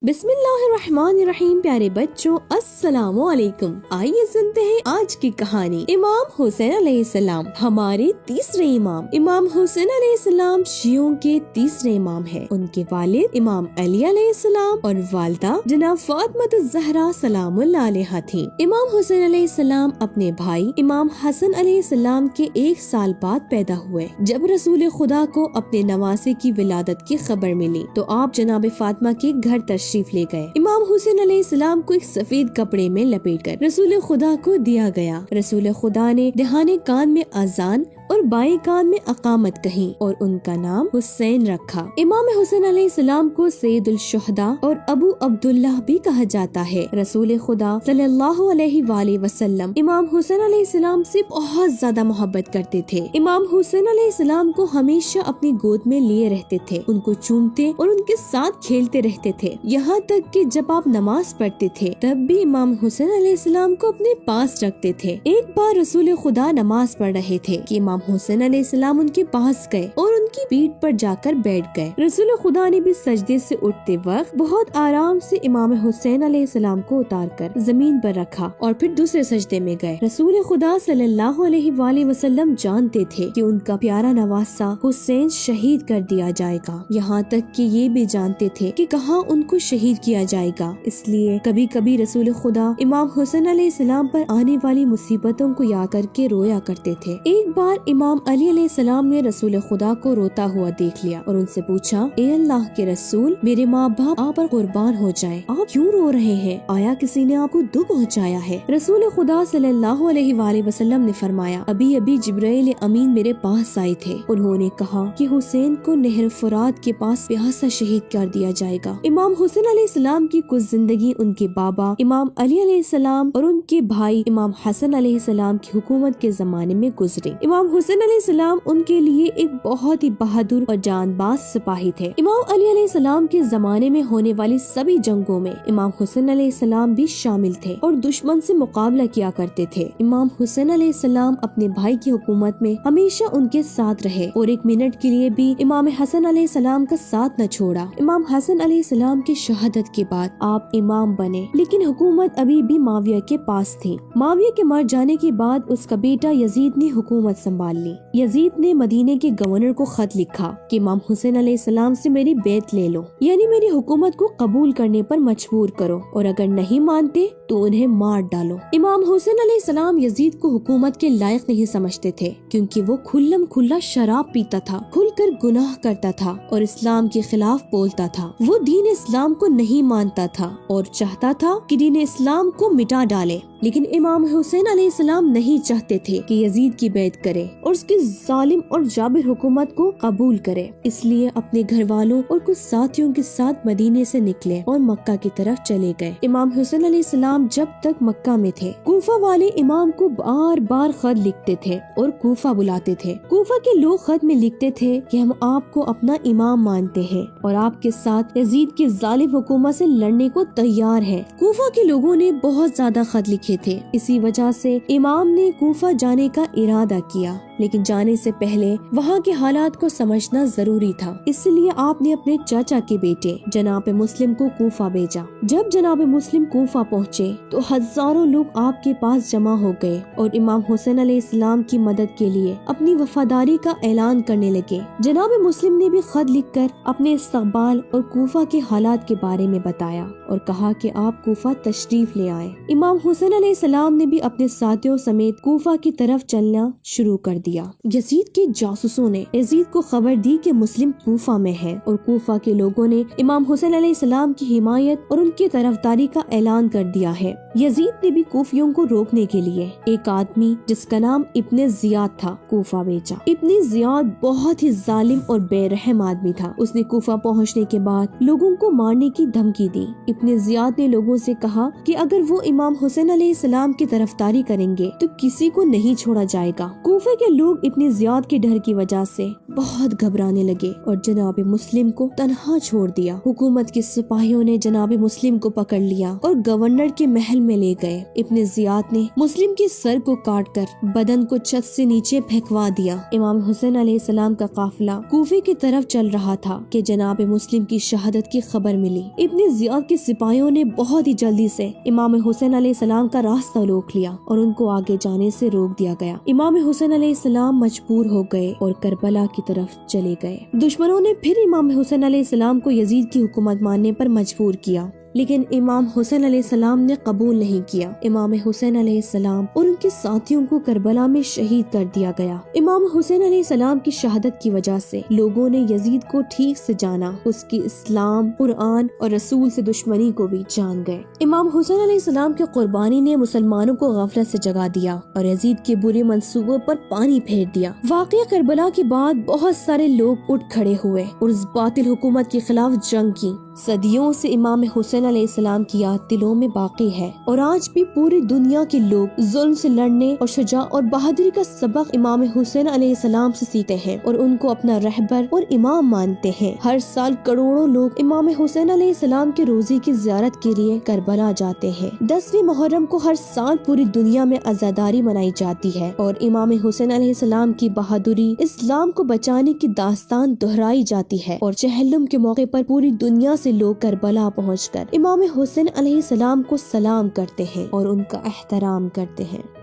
بسم اللہ الرحمن الرحیم۔ پیارے بچوں السلام علیکم۔ آئیے سنتے ہیں آج کی کہانی امام حسین علیہ السلام، ہمارے تیسرے امام۔ امام حسین علیہ السلام شیعوں کے تیسرے امام ہیں۔ ان کے والد امام علی علیہ السلام اور والدہ جناب فاطمہ الزہرا سلام اللہ علیہا تھیں۔ امام حسین علیہ السلام اپنے بھائی امام حسن علیہ السلام کے 1 سال بعد پیدا ہوئے۔ جب رسول خدا کو اپنے نواسے کی ولادت کی خبر ملی تو آپ جناب فاطمہ کے گھر تشریف لے گئے۔ امام حسین علیہ السلام کو ایک سفید کپڑے میں لپیٹ کر رسول خدا کو دیا گیا۔ رسول خدا نے دہانے کان میں اذان اور بائیں کان میں اقامت کہیں اور ان کا نام حسین رکھا۔ امام حسین علیہ السلام کو سید الشہداء اور ابو عبداللہ بھی کہا جاتا ہے۔ رسول خدا صلی اللہ علیہ وآلہ وسلم امام حسین علیہ السلام سے بہت زیادہ محبت کرتے تھے۔ امام حسین علیہ السلام کو ہمیشہ اپنی گود میں لیے رہتے تھے، ان کو چومتے اور ان کے ساتھ کھیلتے رہتے تھے، یہاں تک کہ جب آپ نماز پڑھتے تھے تب بھی امام حسین علیہ السلام کو اپنے پاس رکھتے تھے۔ ایک بار رسول خدا نماز پڑھ رہے تھے کہ امام حسین علیہ السلام ان کے پاس گئے اور ان کی پیٹھ پر جا کر بیٹھ گئے۔ رسول خدا نے بھی سجدے سے اٹھتے وقت بہت آرام سے امام حسین علیہ السلام کو اتار کر زمین پر رکھا اور پھر دوسرے سجدے میں گئے۔ رسول خدا صلی اللہ علیہ وآلہ وسلم جانتے تھے کہ ان کا پیارا نواسا حسین شہید کر دیا جائے گا، یہاں تک کہ یہ بھی جانتے تھے کہ کہاں ان کو شہید کیا جائے گا۔ اس لیے کبھی کبھی رسول خدا امام حسین علیہ السلام پر آنے والی مصیبتوں کو یاد کر کے رویا کرتے تھے۔ ایک بار امام علی علیہ السلام نے رسول خدا کو روتا ہوا دیکھ لیا اور ان سے پوچھا، اے اللہ کے رسول، میرے ماں باپ آپ پر قربان ہو جائیں، آپ کیوں رو رہے ہیں؟ آیا کسی نے آپ کو دکھ پہنچایا ہے؟ رسول خدا صلی اللہ علیہ وآلہ وسلم نے فرمایا، ابھی ابھی جبرائیل امین میرے پاس آئے تھے، انہوں نے کہا کہ حسین کو نہر فرات کے پاس پیاسا شہید کر دیا جائے گا۔ امام حسین علیہ السلام کی کچھ زندگی ان کے بابا امام علی علیہ السلام اور ان کے بھائی امام حسن علیہ السلام کی حکومت کے زمانے میں گزرے۔ امام حسین علیہ السلام ان کے لیے ایک بہت ہی بہادر اور جان باز سپاہی تھے۔ امام علی علیہ السلام کے زمانے میں ہونے والی سبھی جنگوں میں امام حسین علیہ السلام بھی شامل تھے اور دشمن سے مقابلہ کیا کرتے تھے۔ امام حسین علیہ السلام اپنے بھائی کی حکومت میں ہمیشہ ان کے ساتھ رہے اور ایک منٹ کے لیے بھی امام حسن علیہ السلام کا ساتھ نہ چھوڑا۔ امام حسن علیہ السلام کی شہادت کے بعد آپ امام بنے، لیکن حکومت ابھی بھی معاویہ کے پاس تھی۔ معاویہ کے مر جانے کے بعد اس کا بیٹا یزید نے حکومت سنبھال لی۔ یزید نے مدینے کے گورنر کو خط لکھا کہ امام حسین علیہ السلام سے میری بیعت لے لو، یعنی میری حکومت کو قبول کرنے پر مجبور کرو، اور اگر نہیں مانتے تو انہیں مار ڈالو۔ امام حسین علیہ السلام یزید کو حکومت کے لائق نہیں سمجھتے تھے، کیونکہ وہ کھلم کھلا شراب پیتا تھا، کھل کر گناہ کرتا تھا اور اسلام کے خلاف بولتا تھا۔ وہ دین اسلام کو نہیں مانتا تھا اور چاہتا تھا کہ دین اسلام کو مٹا ڈالے، لیکن امام حسین علیہ السلام نہیں چاہتے تھے کہ یزید کی بیعت کرے اور اس کی ظالم اور جابر حکومت کو قبول کرے، اس لیے اپنے گھر والوں اور کچھ ساتھیوں کے ساتھ مدینے سے نکلے اور مکہ کی طرف چلے گئے۔ امام حسین علیہ السلام جب تک مکہ میں تھے کوفہ والے امام کو بار بار خط لکھتے تھے اور کوفہ بلاتے تھے۔ کوفہ کے لوگ خط میں لکھتے تھے کہ ہم آپ کو اپنا امام مانتے ہیں اور آپ کے ساتھ یزید کی ظالم حکومت سے لڑنے کو تیار ہیں۔ کوفہ کے لوگوں نے بہت زیادہ خط لکھے تھے، اسی وجہ سے امام نے کوفہ جانے کا ارادہ کیا، لیکن جانے سے پہلے وہاں کے حالات کو سمجھنا ضروری تھا، اس لیے آپ نے اپنے چاچا کے بیٹے جناب مسلم کو کوفہ بھیجا۔ جب جناب مسلم کوفہ پہنچے تو ہزاروں لوگ آپ کے پاس جمع ہو گئے اور امام حسین علیہ السلام کی مدد کے لیے اپنی وفاداری کا اعلان کرنے لگے۔ جناب مسلم نے بھی خط لکھ کر اپنے استقبال اور کوفہ کے حالات کے بارے میں بتایا اور کہا کہ آپ کوفہ تشریف لے آئے۔ امام حسین علیہ السلام نے بھی اپنے ساتھیوں سمیت کوفہ کی طرف چلنا شروع کر دیا۔ یزید کے جاسوسوں نے یزید کو خبر دی کہ مسلم کوفہ میں ہے اور کوفہ کے لوگوں نے امام حسین علیہ السلام کی حمایت اور ان کی طرفداری کا اعلان کر دیا ہے۔ یزید نے بھی کوفیوں کو روکنے کے لیے ایک آدمی جس کا نام ابن زیاد تھا کوفہ بھیجا۔ ابن زیاد بہت ہی ظالم اور بے رحم آدمی تھا۔ اس نے کوفہ پہنچنے کے بعد لوگوں کو مارنے کی دھمکی دی۔ ابن زیاد نے لوگوں سے کہا کہ اگر وہ امام حسین علیہ السلام کی طرفداری کریں گے تو کسی کو نہیں چھوڑا جائے گا۔ کوفے کے لوگ ابن زیاد کے ڈر کی وجہ سے بہت گھبرانے لگے اور جناب مسلم کو تنہا چھوڑ دیا۔ حکومت کے سپاہیوں نے جناب مسلم کو پکڑ لیا اور گورنر کے محل میں لے گئے۔ ابن زیاد نے مسلم کے سر کو کاٹ کر بدن کو چھت سے نیچے پھینکوا دیا۔ امام حسین علیہ السلام کا قافلہ کوفے کی طرف چل رہا تھا کہ جناب مسلم کی شہادت کی خبر ملی۔ ابن زیاد کے سپاہیوں نے بہت ہی جلدی سے امام حسین علیہ السلام کا راستہ روک لیا اور ان کو آگے جانے سے روک دیا گیا۔ امام حسین علیہ السلام مجبور ہو گئے اور کربلا کی طرف چلے گئے۔ دشمنوں نے پھر امام حسین علیہ السلام کو یزید کی حکومت ماننے پر مجبور کیا، لیکن امام حسین علیہ السلام نے قبول نہیں کیا۔ امام حسین علیہ السلام اور ان کے ساتھیوں کو کربلا میں شہید کر دیا گیا۔ امام حسین علیہ السلام کی شہادت کی وجہ سے لوگوں نے یزید کو ٹھیک سے جانا، اس کی اسلام، قرآن اور رسول سے دشمنی کو بھی جان گئے۔ امام حسین علیہ السلام کی قربانی نے مسلمانوں کو غفلت سے جگا دیا اور یزید کے برے منصوبوں پر پانی پھیر دیا۔ واقعہ کربلا کے بعد بہت سارے لوگ اٹھ کھڑے ہوئے اور اس باطل حکومت کے خلاف جنگ کی۔ صدیوں سے امام حسین علیہ السلام کی یاد دلوں میں باقی ہے اور آج بھی پوری دنیا کے لوگ ظلم سے لڑنے اور شجاع اور بہادری کا سبق امام حسین علیہ السلام سے سیکھتے ہیں اور ان کو اپنا رہبر اور امام مانتے ہیں۔ ہر سال کروڑوں لوگ امام حسین علیہ السلام کے روزے کی زیارت کے لیے کربلا جاتے ہیں۔ 10ویں محرم کو ہر سال پوری دنیا میں عزاداری منائی جاتی ہے اور امام حسین علیہ السلام کی بہادری، اسلام کو بچانے کی داستان دہرائی جاتی ہے اور چہلم کے موقع پر پوری دنیا سے لوگ کربلا پہنچ کر امام حسین علیہ السلام کو سلام کرتے ہیں اور ان کا احترام کرتے ہیں۔